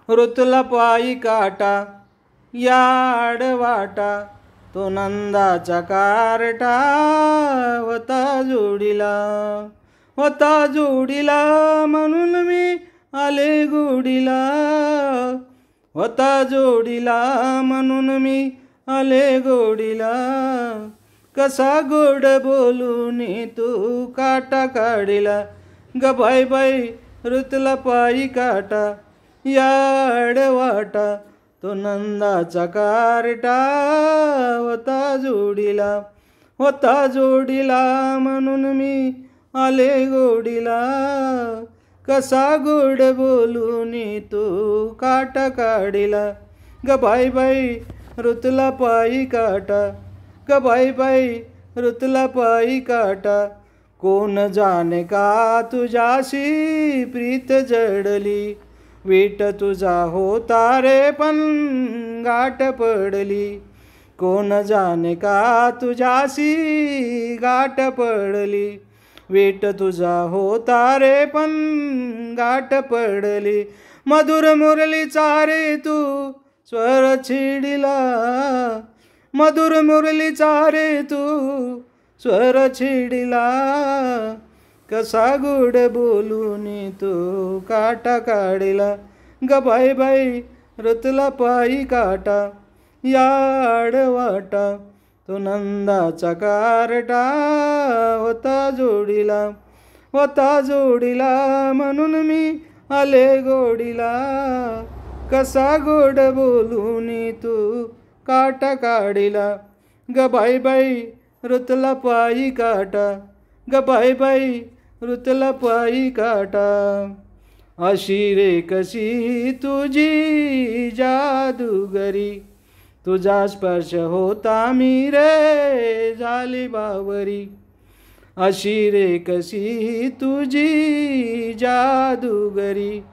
ऋतुला पायी काटा या आडवाटा, तो नंदाचा कारटा होता जोडीला म्हणून मी आले गोडीला, होता जोडीला म्हणून मी आले गोडीला. कसा गोड बोलून तू काटा काढिला, ग बाई बाई ऋतुला पायी काटा या आडवाटा, तो नंदाचा कारटा होता जोडीला म्हणून मी आले गोडीला. कसा गोड बोलून तू काटा काढिला, ग बाई बाई ऋतुला पायी काटा, ग बाई बाई ऋतुला पायी काटा. कोण जाणे का तुझ्याशी प्रीत जडली, वीट तुझा होता रे पण गाठ पडली. कोण जाणे का तुझ्याशी गाठ पडली, वीट तुझा होता रे पण गाठ पडली. मधुर मुरलीचा रे तू स्वर छिडिला, मधुर मुरलीचा रे तू स्वर छिडिला. कसा गोड बोलून तू काटा काढिला, ग बाई बाई ऋतुला पायी काटा या आडवाटा, तो नंदाचा कारटा होता जोडीला म्हणून मी आले गोडीला. कसा गोड बोलून तू काटा काढिला, ग बाई बाई ऋतुला पायी काटा, ग बाई बाई ऋतुला पायी काटा. अशी रे कशी तुझी जादूगरी, तुझा स्पर्श होता मी रे झाली बावरी. अशी रे कशी तुझी जादूगरी,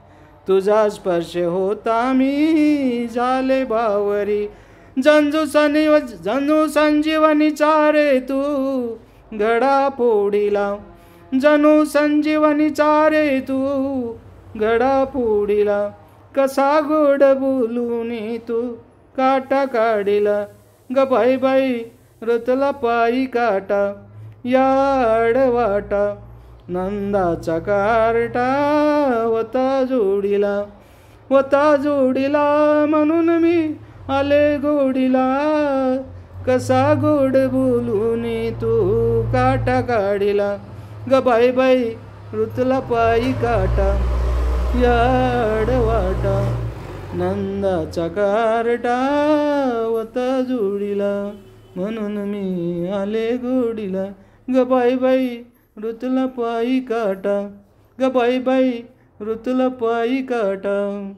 तुझा स्पर्श होता मी झाले बावरी. जणू संजीवनीचा रे तू घडा फोडिला, जणू संजीवनीचा रे तू घडा फोडिला. कसा गोड बोलून तू काटा काढिला, ग बाई बाई ऋतुला पायी काटा या आडवाटा, नंदाचा कारटा होता जोडीला म्हणून मी आले गोडीला. कसा गोड बोलून तू काटा काढिला, ग बाई बाई ऋतुला पायी काटा या आडवाटा, नंदाचा कारटा होता जोडीला म्हणून मी आले गोडीला. ग बाई बाई ऋतुला पायी काटा, ग बाई बाई ऋतुला पायी काटा.